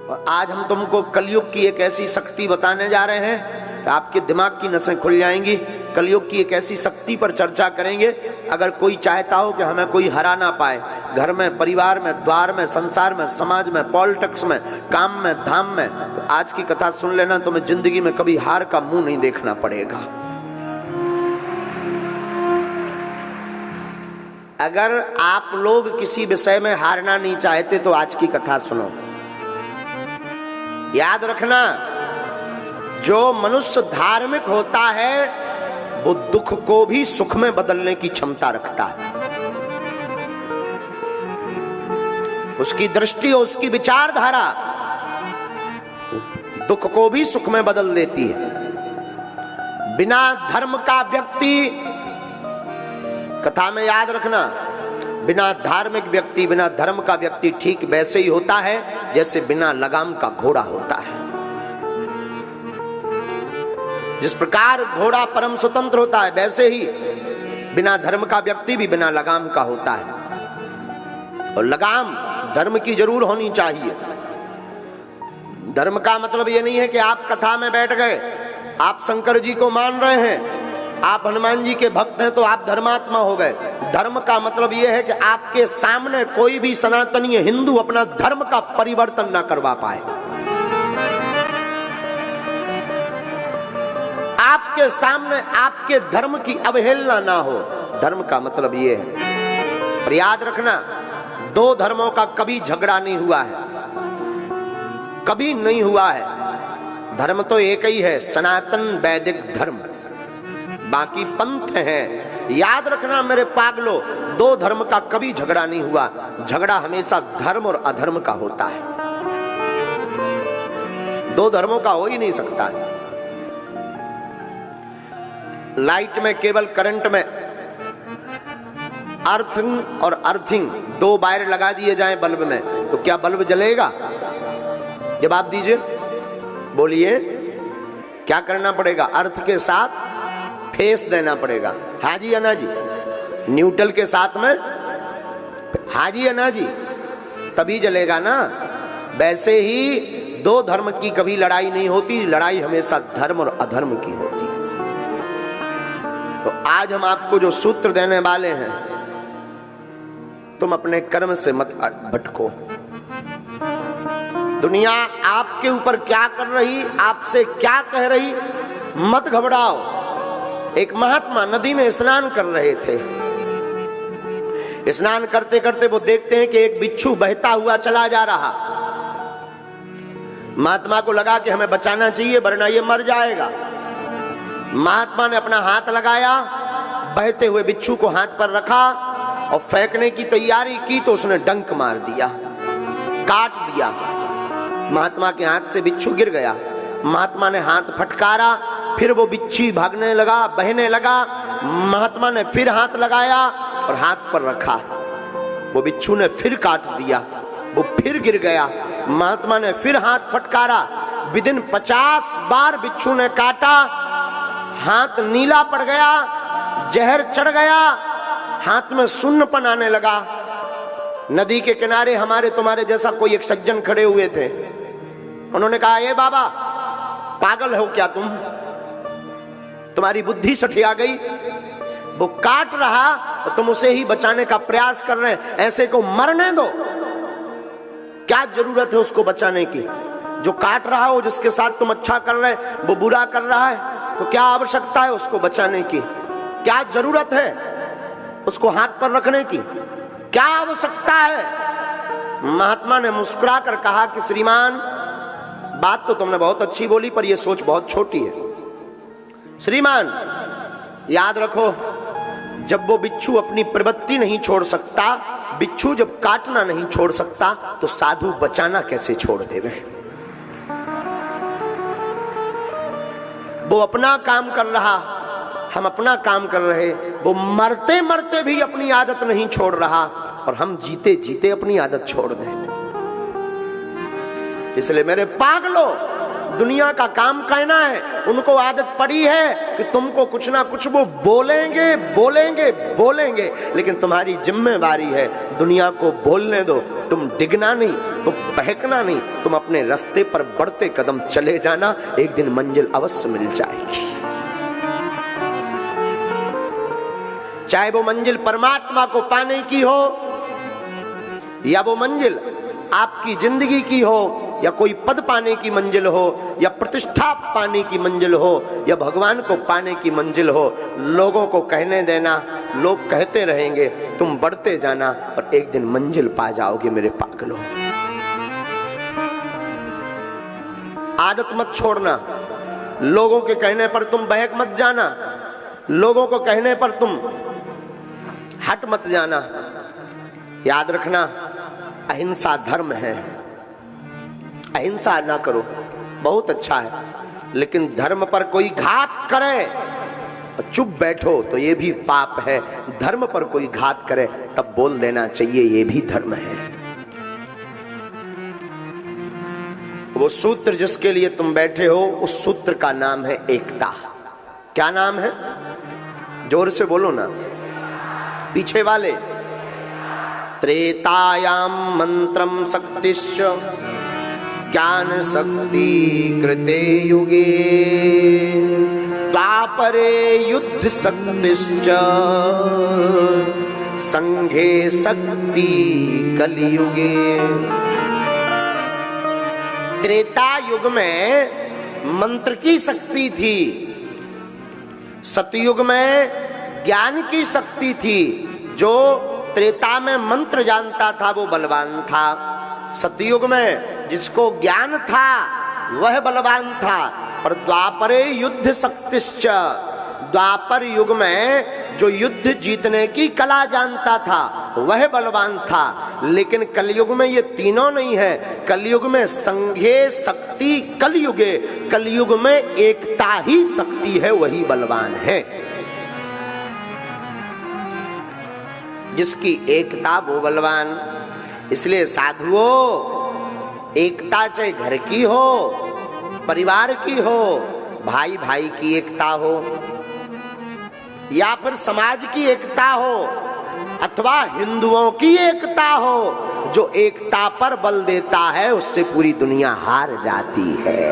और आज हम तुमको कलयुग की एक ऐसी शक्ति बताने जा रहे हैं कि आपके दिमाग की नसें खुल जाएंगी। कलयुग की एक ऐसी शक्ति पर चर्चा करेंगे, अगर कोई चाहता हो कि हमें कोई हरा ना पाए, घर में, परिवार में, द्वार में, संसार में, समाज में, पॉलिटिक्स में, काम में, धाम में, तो आज की कथा सुन लेना, तुम्हें जिंदगी में कभी हार का मुंह नहीं देखना पड़ेगा। अगर आप लोग किसी विषय में हारना नहीं चाहते तो आज की कथा सुनो। याद रखना, जो मनुष्य धार्मिक होता है वो दुख को भी सुख में बदलने की क्षमता रखता है। उसकी दृष्टि, उसकी विचारधारा दुख को भी सुख में बदल देती है। बिना धर्म का व्यक्ति, कथा में याद रखना, बिना धार्मिक व्यक्ति, बिना धर्म का व्यक्ति ठीक वैसे ही होता है जैसे बिना लगाम का घोड़ा होता है। जिस प्रकार घोड़ा परम स्वतंत्र होता है, वैसे ही बिना धर्म का व्यक्ति भी बिना लगाम का होता है। और लगाम धर्म की जरूर होनी चाहिए। धर्म का मतलब ये नहीं है कि आप कथा में बैठ गए, आप शंकर जी को मान रहे हैं, आप हनुमान जी के भक्त हैं तो आप धर्मात्मा हो गए। धर्म का मतलब यह है कि आपके सामने कोई भी सनातनीय हिंदू अपना धर्म का परिवर्तन ना करवा पाए। आपके सामने आपके धर्म की अवहेलना ना हो। धर्म का मतलब यह है। पर याद रखना, दो धर्मों का कभी झगड़ा नहीं हुआ है, कभी नहीं हुआ है। धर्म तो एक ही है, सनातन वैदिक धर्म, बाकी पंथ हैं। याद रखना मेरे पागलो, दो धर्म का कभी झगड़ा नहीं हुआ। झगड़ा हमेशा धर्म और अधर्म का होता है, दो धर्मों का हो ही नहीं सकता है। लाइट में, केबल करंट में अर्थिंग और अर्थिंग दो वायर लगा दिए जाएं बल्ब में, तो क्या बल्ब जलेगा? जवाब दीजिए, बोलिए, क्या करना पड़ेगा? अर्थ के साथ फेस देना पड़ेगा। हाँ जी अन्ना जी, न्यूट्रल के साथ में हाँ जी अन्ना जी, तभी जलेगा ना। वैसे ही दो धर्म की कभी लड़ाई नहीं होती, लड़ाई हमेशा धर्म और अधर्म की होती है। तो आज हम आपको जो सूत्र देने वाले हैं, तुम अपने कर्म से मत भटको। दुनिया आपके ऊपर क्या कर रही, आपसे क्या कह रही, मत घबराओ। एक महात्मा नदी में स्नान कर रहे थे। स्नान करते करते वो देखते हैं कि एक बिच्छू बहता हुआ चला जा रहा। महात्मा को लगा कि हमें बचाना चाहिए वरना ये मर जाएगा। महात्मा ने अपना हाथ लगाया, बहते हुए बिच्छू को हाथ पर रखा और फेंकने की तैयारी की तो उसने डंक मार दिया, काट दिया। महात्मा के हाथ से बिच्छू गिर गया। महात्मा ने हाथ फटकारा, फिर वो बिच्छू भागने लगा, बहने लगा। महात्मा ने फिर हाथ लगाया और हाथ पर रखा, वो बिच्छू ने फिर काट दिया, वो फिर गिर गया। महात्मा ने फिर हाथ फटकारा, विदिन 50 बार बिच्छू ने काटा, हाथ नीला पड़ गया, जहर चढ़ गया, हाथ में सुन्नपन आने लगा। नदी के किनारे हमारे तुम्हारे जैसा कोई एक सज्जन खड़े हुए थे। उन्होंने कहा, ए बाबा, पागल हो क्या तुम? तुम्हारी बुद्धि सठिया गई? वो काट रहा और तुम उसे ही बचाने का प्रयास कर रहे हैं, ऐसे को मरने दो। क्या जरूरत है उसको बचाने की? जो काट रहा हो, जिसके साथ तुम अच्छा कर रहे हैं, वो बुरा कर रहा है, तो क्या आवश्यकता है उसको बचाने की? क्या जरूरत है उसको हाथ पर रखने की? क्या आवश्यकता है? महात्मा ने मुस्कुरा कर कहा कि श्रीमान, बात तो तुमने बहुत अच्छी बोली पर यह सोच बहुत छोटी है। श्रीमान, याद रखो, जब वो बिच्छू अपनी प्रवृत्ति नहीं छोड़ सकता, बिच्छू जब काटना नहीं छोड़ सकता, तो साधु बचाना कैसे छोड़ देवे? वो अपना काम कर रहा, हम अपना काम कर रहे। वो मरते मरते भी अपनी आदत नहीं छोड़ रहा और हम जीते जीते अपनी आदत छोड़ दें। इसलिए मेरे पागलों, दुनिया का काम कहना है, उनको आदत पड़ी है कि तुमको कुछ ना कुछ वो बोलेंगे बोलेंगे बोलेंगे, लेकिन तुम्हारी जिम्मेवारी है दुनिया को बोलने दो, तुम डिगना नहीं, तुम बहकना नहीं, तुम अपने रास्ते पर बढ़ते कदम चले जाना, एक दिन मंजिल अवश्य मिल जाएगी। चाहे वो मंजिल परमात्मा को पाने की हो, या वो मंजिल आपकी जिंदगी की हो, या कोई पद पाने की मंजिल हो, या प्रतिष्ठा पाने की मंजिल हो, या भगवान को पाने की मंजिल हो, लोगों को कहने देना, लोग कहते रहेंगे, तुम बढ़ते जाना और एक दिन मंजिल पा जाओगे मेरे पागलों। आदत मत छोड़ना, लोगों के कहने पर तुम बहक मत जाना, लोगों को कहने पर तुम हट मत जाना। याद रखना, अहिंसा धर्म है, अहिंसा ना करो, बहुत अच्छा है, लेकिन धर्म पर कोई घात करे और चुप बैठो तो ये भी पाप है। धर्म पर कोई घात करे तब बोल देना चाहिए, ये भी धर्म है। वो सूत्र जिसके लिए तुम बैठे हो, उस सूत्र का नाम है एकता। क्या नाम है? जोर से बोलो ना, पीछे वाले। त्रेतायाम मंत्रम शक्तिश्च ज्ञान शक्ति कृते युगे, द्वापरे युद्ध शक्तिश्च संघे शक्ति कलियुगे। त्रेता युग में मंत्र की शक्ति थी, सतयुग में ज्ञान की शक्ति थी। जो त्रेता में मंत्र जानता था वो बलवान था, सतयुग में जिसको ज्ञान था वह बलवान था। और द्वापरे युद्ध शक्तिश्च, द्वापर युग में जो युद्ध जीतने की कला जानता था वह बलवान था। लेकिन कलयुग में ये तीनों नहीं है, कलयुग में संघे शक्ति कलयुगे, कलयुग में एकता ही शक्ति है, वही बलवान है। जिसकी एकता वो बलवान। इसलिए साधुओं, एकता चाहे घर की हो, परिवार की हो, भाई भाई की एकता हो, या फिर समाज की एकता हो, अथवा हिंदुओं की एकता हो, जो एकता पर बल देता है उससे पूरी दुनिया हार जाती है।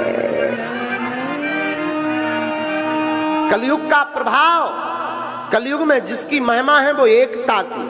कलयुग का प्रभाव, कलयुग में जिसकी महिमा है वो एकता की।